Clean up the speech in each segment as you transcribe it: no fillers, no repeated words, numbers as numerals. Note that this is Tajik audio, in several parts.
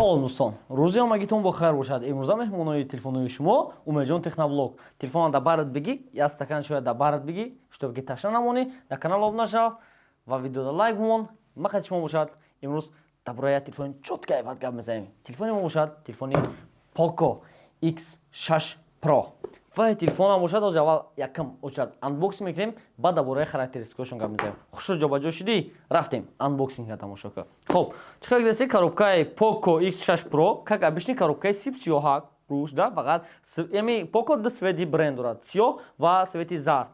Салом дӯстон, рӯзи омагитон бо хайр бошад. Имрӯза меҳмонони телефонои шумо Умедҷон Техноблог. Телефонро дар барат бигӣ, як стакан чоя дар барат бигӣ, што бигӣ ташна намонӣ, дар канал обуна шав ва видеода лайк бимон. Мақсади шумо бошад имрӯз дар бораи як телефони чотка айбат гап мезанем. Телефони мо бошад телефони Poco X6 Pro. Ва телефонам бошад ҳозир аввал якам очад анбоксинг мекунем, баъд дар бораи характеристикаашон гап мезанем. Хушро ҷобаҷо шудӣ? Рафтем анбоксинг тамошо кар. Хоб, чиқар видаси коробкаи Poco X6 Pro, как обычный коробкаи сиёҳа рӯш, да, фақат ями Poco ду свети бренд дорад, сиёҳ ва свети зард.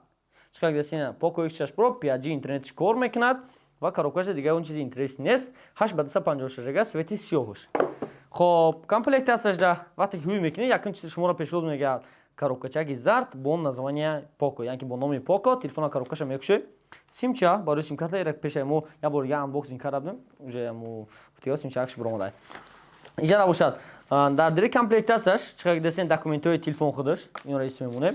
Чиқар видаси Poco X6 Pro 5G интернетиш кор мекунад ва коробкаш дигар он чизи интереси нест. 8x256 га свети сиёҳуш. Хоб, комплектацияш да вақте ки ҳуй мекунӣ, якум чизи шуморо пешроз мегӯяд коробкачаки зард бо названия Poco, яъне бо номи Poco. Телефона коробкаша мекушед. Симча барои симкарта ира пеша мо я бор я анбоксинг карда будем, уже мо фтиё симчаакш биромадай. Иҷа бошад. Дар дери комплектацияш чиқар видасен документҳои телефон худаш, инро ис мемонем.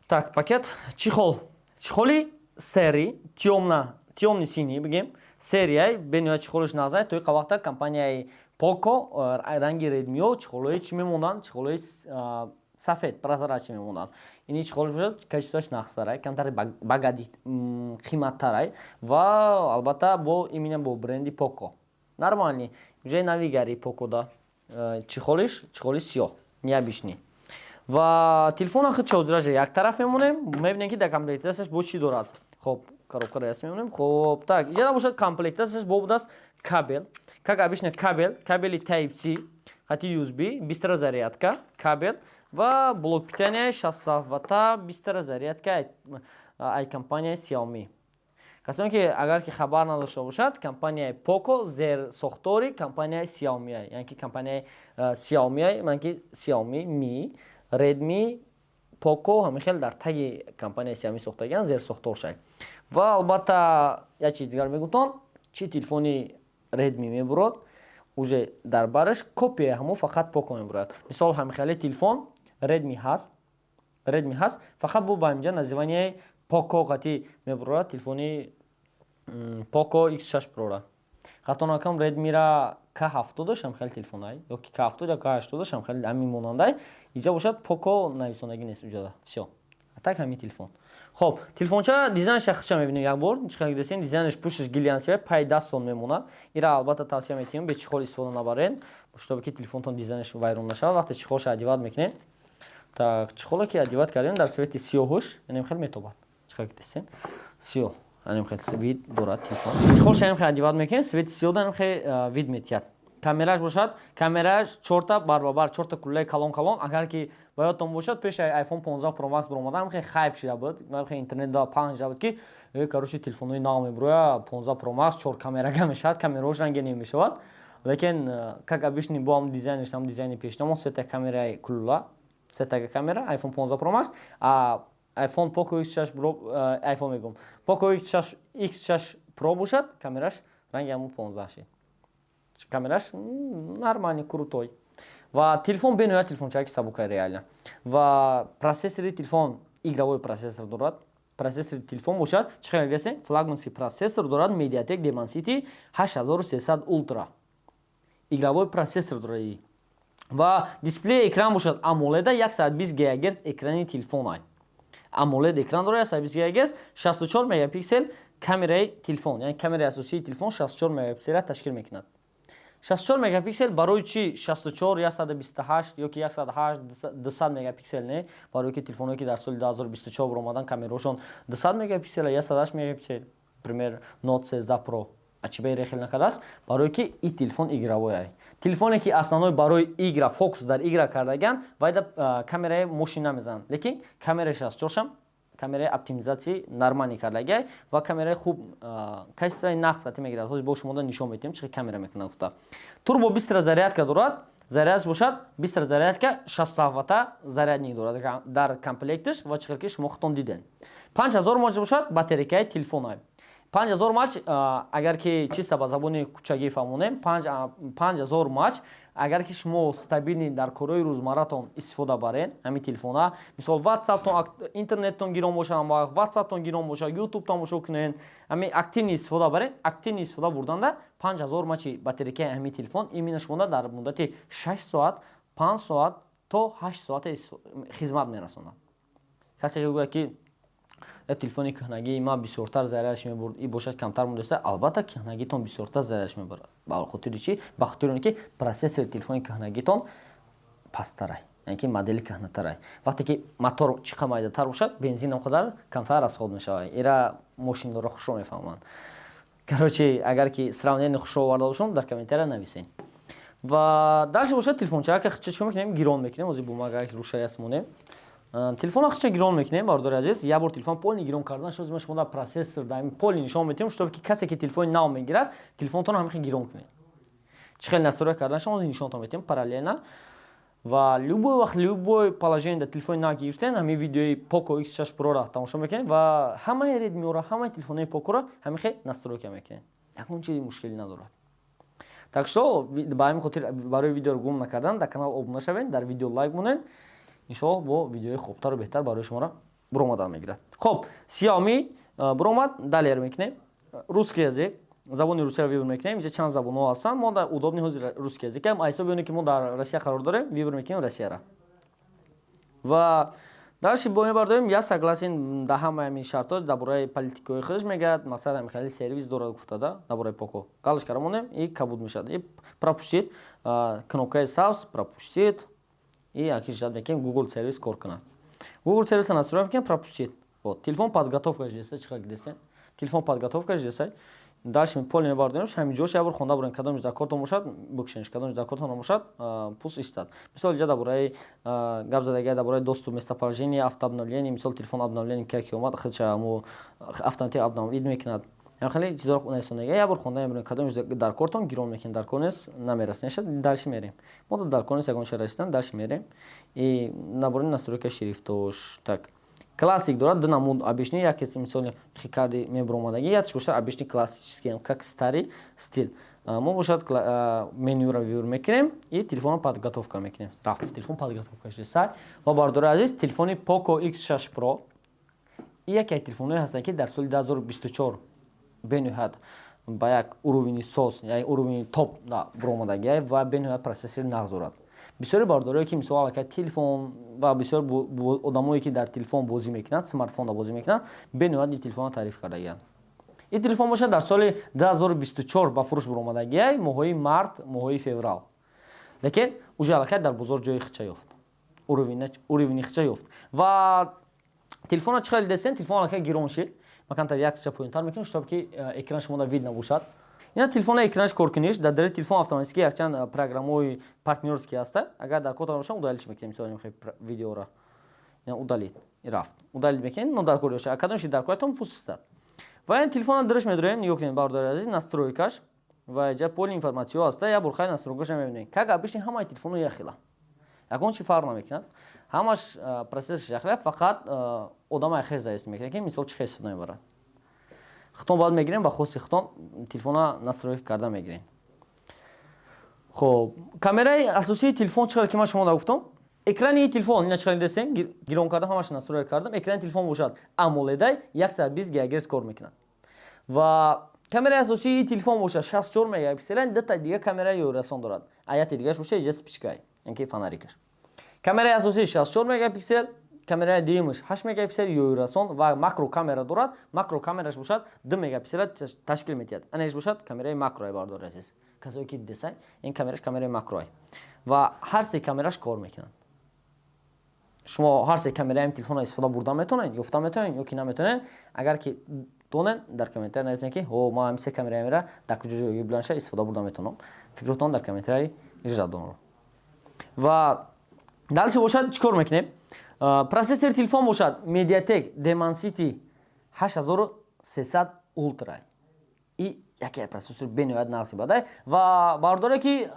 Так, пакет чихол. Чихоли сери тёмни сини бигем. Серияи бениҳоят чихолиш назай то вақта компанияи Poco ранги Redmi чихолои чӣ мемонанд? Чихолои сафед, прозрачный мемонанд. Ини чихол бошад, качествоаш нақстарай, камтари багади қиматтарай ва албатта бо именно бо бренди Poco. Нормальный, уже навигари Poco да. Чихоли сиёҳ, необычный. Ва телефона худ чозираш як тараф мемонем, мебинем ки дар комплектацияш бо чӣ дорад. Хоб, коробкаро яс мемонем. Хоб, так, иҷа бошад комплектацияш бо будааст кабел. Как обычно кабели Type-C, хати USB, бистра зарядка, кабел ва блок питания 60 ватта бистра зарядка ай компанияи Xiaomi. Касоне ки агар ки хабар надошта бошад, компанияи Poco зер сохтори компанияи Xiaomi, яъне ки компанияи Xiaomi, ман ки Xiaomi, Mi, Redmi, Poco ҳамин хел дар таги компанияи Xiaomi сохтагиан зер сохторшай. Ва албатта як чиз дигар мегӯтон, чи телефони Redmi мебурад, уже дар бараш копия ҳамо фақат Poco мебурад. Мисол ҳамин хели телефон Redmi ҳаст, фақат бо ба инҷа називанияи Poco қати мебурад телефони Poco X6 Pro-ра. Хато накам Redmi-ра K70 дошт ҳамин хели телефонай, ёки K70 я K80 дошт ҳамин хели ҳамин монандай. Иҷа бошад Poco нависонагӣ нест уҷада. Всё. А так ҳамин телефон. Хоб, телефонча дизайнаш худша мебинем як бор. Чиқар видасен дизайнаш пушташ глянсивай, пай дастоон мемонад. Ира албатта тавсия метиҳам бе чихол истифода набарен, чтобы ки телефонтон дизайнаш вайрон нашавад. Вақте чихолша адиват мекунем. Так, чихоло ки адиват кардем дар свети сиёҳуш, янем хел метобад. Чиқар видасен сиёҳ, янем хел вид дорад телефон. Чихолша янем хел адиват мекунем, свети сиёҳ янем хел вид метиҳад. Камераш бошад, камераш 4 барбар 4 куллаи калон. Агар ки ба ёдтон бошад, пеши iPhone 15 Pro Max биромада, хеле хайп шуда буд. Ман хеле интернет да панҷ шуда буд ки короче телефонои нав мебуроя 15 Pro Max 4 камерага мешавад, камераош ранге немешавад. Лекин как обычный бо ҳам дизайнаш, ҳам дизайни пешнамон, сета камераи кулла, сетага камера iPhone 15 Pro Max, а iPhone Poco X6 Pro, iPhone мегум. Poco X6 Pro бошад, камераш ранги ҳамон 15 шид. Камераш нормальный, крутой. Ва телефон бениҳоят телефончаки сабука реально. Ва процессори телефон игровой процессор дорад. Процессори телефон бошад, чиқар видасен, флагманский процессор дорад Mediatek Dimensity 8300 Ultra. Игровой процессор дорад. Ва дисплей экран бошад AMOLED 120 ГГц экрани телефонай. AMOLED экран дорад 120 ГГц, 64 мегапиксел камераи телефон, яъне камераи асосии телефон 64 мегапиксел ташкил мекунад. 64 мегапиксел барои чи 64, 128 ёки 108, 200 мегапиксел не, барои ки телефоное ки дар соли 2024 биромадан камераошон 200 мегапиксел, 108 мегапиксел, пример Note 13 Pro. А чи бе рехил накардааст, барои ки и телефон игровой ай. Телефоне ки асноной барои игра, фокус дар игра кардаган, вайда камераи мошин намезананд. Лекин камераи 64 камераи оптимизатсияи нормальный кардагай ва камераи хуб качествои нақс қати мегирад. Ҳозир бо шумо нишон метиҳем чӣ камера мекунад гуфта. Турбо бистра зарядка дорад. Зарядаш бошад, бистра зарядка 60 ватта зарядник дорад дар комплекташ ва чиқар ки шумо худтон диден. 5000 мОч бошад батарейкаи телефон ай. 5000 мач агар ки чиста ба забони кӯчагӣ фаҳмонем 5000 мач агар ки шумо стабилӣ дар корҳои рӯзмарратон истифода барен ҳамин телефона мисол ватсаптон интернеттон гирон бошад ватсаптон гирон бошад ютуб тамошо кунен ҳамин активни истифода барен активни истифода бурданда 5000 мачи батарейкаи ҳамин телефон имина шумода дар муддати 6 соат 5 соат то 8 соат хизмат мерасонад. Касе ки гӯяд ки телефони кӯҳнагии ман бисёртар зарядаш мебурд и бошад камтар мондаста албатта кӯҳнагитон бисёртар зарядаш мебурад. Ба хотири чӣ? Ба хотири оне ки процессори телефони кӯҳнагитон пасттарай, яъне ки модели кӯҳнатарай. Вақте ки мотор чӣ қа майдатар бошад бензин қадар камтар расход мешавад. Ира мошиндора хушро мефаҳманд. Короче агар ки сравнение хушро оварда бошам дар комментария нависен. Ва дальше бошад телефончака ки чӣ мекунем гирон мекунем ози бумага рушая монем. Телефон хача гирон мекунем бардори азиз я бор телефон полни гирон кардан шуд шумо дар процессор дар полни нишон метем чтобы ки касе ки телефони нав мегирад телефонтон ҳамихи гирон кунед. Чӣ хел настройка кардан шумо нишонтон метем параллельно ва любой вақт любой положение дар телефони нав гирифтен ҳамин видеои Poco X6 Pro-ро тамошо мекунед ва ҳамаи Redmi-ро ҳамаи телефонои Poco-ро ҳамихи настройка мекунед. Ягон чизи мушкилӣ надорад. Так что ба ҳамин хотир барои видеоро гум накардан дар канал обуна шавед, дар видео лайк монед. иншоаллоҳ бо видеои хубтару беҳтар барои шуморо буромадан мегирад. Хуб, Xiaomi буромад, далер мекунем. Русский язык, забони русияро вибр мекунем. Инҷа чанд забонҳо ҳастанд. Мо дар удобни ҳозир русский язык ҳам ҳисоби оне ки мо дар Россия қарор дорем, вибр мекунем Россияро. Ва дальше бо мебардорем я согласен да ҳамаи ҳамин шартҳо дар бораи политикаи худаш мегӯяд. Масалан, хеле сервис дорад гуфтада дар бораи Poco. Галочка монем и кабуд мешавад. И пропустит кнопкаи сабз пропустит. И аки жад мекунем Google сервис кор кунад. Google сервис настроим мекунем пропустит. Вот, телефон подготовка ждеса, чӣ қадр гиресем? Телефон подготовка ждеса. Дальше ми поле мебардорем, ҳамин ҷош я бор хонда бурем, кадомиш дар кортон бошад, букшенш, кадомиш дар кортон бошад, пус истад. Мисол ҷа дар бораи гап задаги дар бораи доступ местоположение, автообновление, мисол телефон обновление ки омад, худша мо автоматик обновид мекунад. хеле чизоро несонега я бор хонда мебурем кадомиш дар кортон гирон мекунем дар конес намерасем дальше мерем. Мо дар конес ягон шарастан дальше мерем и наборим настройка шрифтош. Так. Классик дорад ду намуд обычный, яке мисоли хикарди мебуромадаги, яш бошад обычный классический, как старый стиль. Мо бошад менюро вибр мекунем и телефонро подготовка мекунем. Рафт, телефон подготовка шдесай. Ва бардори азиз, телефони Poco X6 Pro и яке телефонои ҳастанд ки дар соли 2024 бениҳоят ба як уровни соз, яъне уровни топ буромадаги ва бениҳоят процессори нағз дорад. Бисёри бардорие ки мисол алака телефон ва бисёр одамое ки дар телефон бозӣ мекунанд, смартфонда бозӣ мекунанд, бениҳоят ин телефонро таъриф кардагиянд. Ин телефон бошад дар соли 2024 ба фурӯш буромадагия моҳои март, моҳои феврал. Лекин уже алака дар бозор ҷои хича ёфт. Уровни хича ёфт. Ва телефонро чӣ хел дестен? Телефон алака гирон шид. Макантар як чиша поинтар мекунем, чтобы ки экран шумода вид набошад. Ина телефона экранаш кор куниш, дар дери телефон автоматики якчанд программаҳои партнёрские ҳаста. Агар дар кортон бошад, удалиш мекунем. Мисол мехоҳед видеоро. Ина удалид. И рафт. Удалид мекунем, но дар кор бошад. Акадомиш дар кортон пуст истад. Ва ин телефонро дириш медорем, нигоҳ кунед бардори азиз, настройкаш ва ҷа поли информатсиё ҳаста. Я бурхай настройкаш мебинем. Как обычно ҳамаи телефону як хела. Ягон чи фарқ намекунад. Ҳамаш процессориш як хела, фақат одам як хел заист мекунад, ки мисол чӣ хел истифода мебарад. Хитон баъд мегирем ба хоси хитон телефона настройка карда мегирем. Хоб, камераи асосии телефон чӣ хел ки ман шумо гуфтам? Экрани телефон ина чӣ хел дестем? Гирон карда ҳамаш настройка кардам. Экрани телефон бошад AMOLED 120 ГГц кор мекунад. Ва камераи асосии телефон бошад 64 мегапиксел, дута дига камераи ёрасон дорад. Аяти дигаш бошад иҷа спичкай, инки фонарикаш. Камераи асосии 64 мегапиксел, камераи дуюмаш 8 мегапиксел ёрасон ва макро камера дорад. Макро камераш бошад 2 мегапиксел ташкил метиҳад. Анаш бошад камераи макрои бардор азиз. Касое ки десай, ин камераш камераи макрои. Ва ҳар се камераш кор мекунад. Шумо ҳар се камераи телефонро истифода бурда метонед, ёфта метонед ё ки наметонед. Агар ки донед дар комментария нависен ки ман ҳам се камераимра дар куҷо ҷойи бланша истифода бурда метонам. Фикротон дар комментария иҷозат донам. Ва дальше бошад чӣ кор мекунем? Процессори телефон бошад MediaTek Dimensity 8300 Ultra. И яке процессор бениҳоят нағзи бадай ва бардоре ки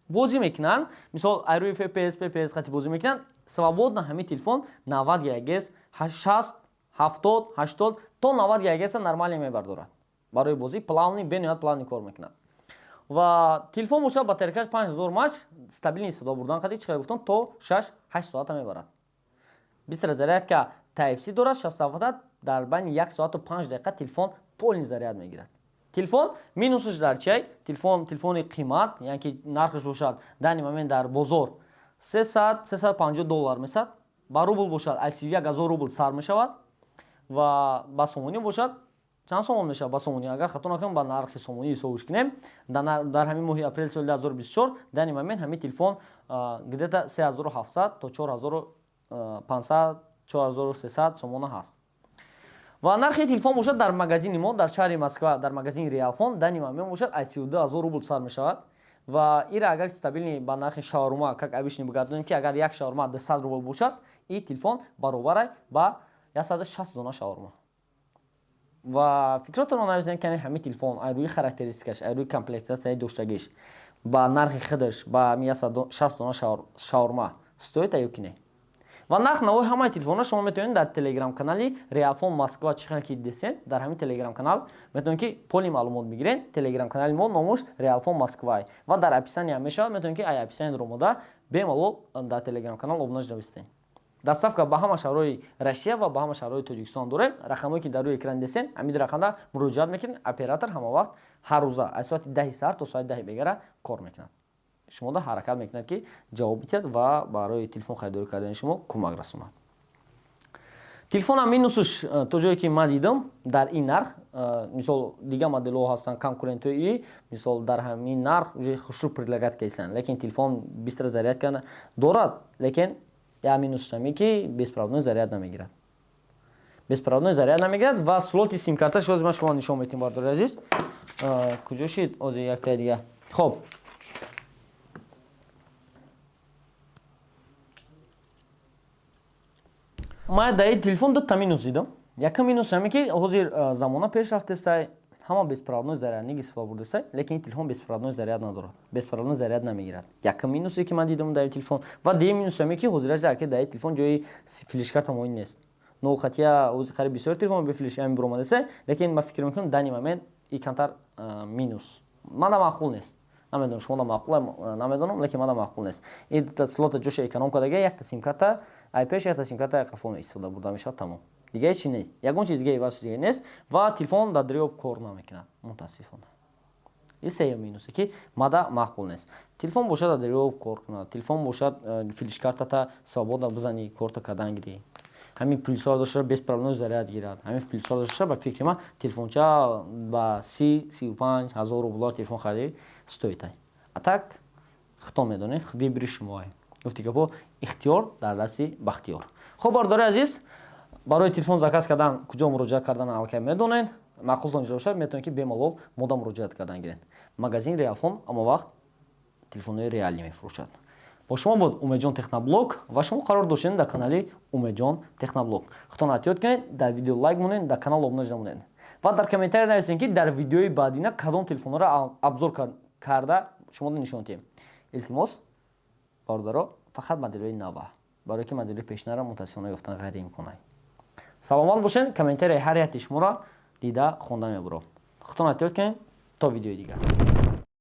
бозӣ мекунанд, мисол iRF, FPS, PPS хати бозӣ мекунанд, свободно ҳамин телефон 90 ГГц, 60 70, 80 то 90 ГГц нормально мебардорад. Барои бозӣ плавни бениҳоят плавни кор мекунад. Ва телефон бошад батарейкаш 5000 мАч стабилни истифода бурдан қади чӣ гуфтам то 6-8 соата мебарад. Бистра зарядка Type-C дорад 60 Вт дар байни 1 соату 5 дақиқа телефон полни заряд мегирад. Телефон минусаш дар чай? Телефони қимат, яъне ки нархаш бошад дани момент дар бозор $300-350 месад. Ба рубл бошад аз 1000 рубл сар мешавад ва ба сомонӣ бошад чанд сомон мешавад ба сомонӣ. Агар хато накунам ба нархи сомонӣ ҳисобш кунем, дар ҳамин моҳи апрел соли 2024 дани момент ҳамин телефон где-то 3700 то 4500 4300 сомона ҳаст. Ва нархи телефон бошад дар магазини мо дар шаҳри Москва дар магазини Realfon дани момент бошад аз 32000 рубл сар мешавад. Ва ира агар стабилни ба нархи шаурма, как обычно бигардонем, ки агар як шаурма 200 рубл бошад, ин телефон баробар ба 160 дона шаурма. Ва фикратонро нависем ки ҳамин телефон ай рӯи характеристикаш, ай рӯи комплектатсияи доштагиш ба нархи худаш ба 160 дона шаурма стоит ё ки не? Ва нарх навои ҳамаи телефонҳо шумо метавонед дар телеграм-канали Realfon Москва чихел ки десен дар ҳамин телеграм-канал метавонед ки поли маълумот бигирен. Телеграм-канали мо номаш Realfon Москва ва дар описание мешавад, метавонед ки ай описаниеро мода бемалол дар телеграм-канал обунаш навистен. Доставка ба ҳама шаҳрҳои Россия ва ба ҳама шаҳрҳои Тоҷикистон дорем. Рақамҳое ки дар рӯи экран десен ҳамин рақамда муроҷиат мекунед. Оператор ҳама вақт ҳар рӯза аз соати 10 саҳар то соати 10 бегара кор мекунад. Шумо да ҳаракат мекунад ки ҷавоб бидиҳад ва барои телефон харидорӣ кардани шумо кӯмак расонад. Телефонам минусаш то ҷое ки ман дидам дар ин нарх, мисол дига моделҳо ҳастанд конкурентҳои, мисол дар ҳамин нарх уже хушрӯ предлагат кайсан, лекин телефон бистра зарядка дорад, лекин я минусаш ҳаме ки беспроводной заряд намегирад. Беспроводной заряд намегирад ва слоти сим-карташ ҳозир ман шумо нишон метем бардори азиз. Куҷо шид озир якта дига. Хоб. Ман дар ин телефон дутта минус дидам. Якум минус ҳаме ки ҳозир замона пеш рафтесай, ҳама беспроводной зарядник истифода бурдесай, лекин ин телефон беспроводной заряд надорад. Беспроводной заряд намегирад. Якум минусе ки ман дидам дар ин телефон. Ва дигар минус ҳаме ки ҳозираш дар ин телефон ҷои флешкарта моин нест. Ноухатия ҳозир қариб бисёр телефон бе флеш ҳамин биромадасай, лекин ман фикр мекунам дани момент ин камтар минус. Манда маъқул нест. Намедонам шумо да маъқул намедонам, лекин манда маъқул нест. Ин слота ҷоша эконом кардага якта сим-карта айпеш, якта сим-карта қафон истифода бурда мешавад, тамом. Дигаре чӣ нест. Ягон чиз дигаи ваш дига нест ва телефон дар дарёб кор намекунад. Мутаассифона. Ин сеюм минусе ки мада маъқул нест. Телефон бошад дар дарёб кор кунад. Телефон бошад флешкартата свобода бизани корта кардан гирӣ. Ҳамин плюсҳо дошта беспроводной заряд гирад. Ҳамин плюсҳо дошта ба фикри ман телефонча ба 30-35 ҳазор рублар телефон харидӣ стоит. А так хто медонед, вибри шумоe. Гуфти гапо ихтиёр дар дасти бахтиёр. Хуб бардори азиз, барои телефон заказ кардан куҷо муроҷиат кардан аллакай медонед. Маъқултон ҷо бошад метавонед ки бемалол мода муроҷиат кардан гиред. Магазин Realfon ама вақт телефонҳои реалӣ мефурӯшад. Бо шумо буд Умедҷон Техноблог ва шумо қарор доштед дар канали Умедҷон Техноблог. Худтон эҳтиёт кунед, дар видео лайк монед, дар канал обуна намонед. Ва дар комментария нависед ки дар видеои баъдина кадом телефонҳоро обзор карда шумо нишон диҳем. Илтимос бардоро фақат моделҳои нава, барое ки моделҳои пешнаро мутаассифона ёфтан ғайриимкон аст. Саломат бошед, комментарияи ҳар яки шуморо дида хонда мебурам. Худтон эҳтиёт кунед, то видеои дигар.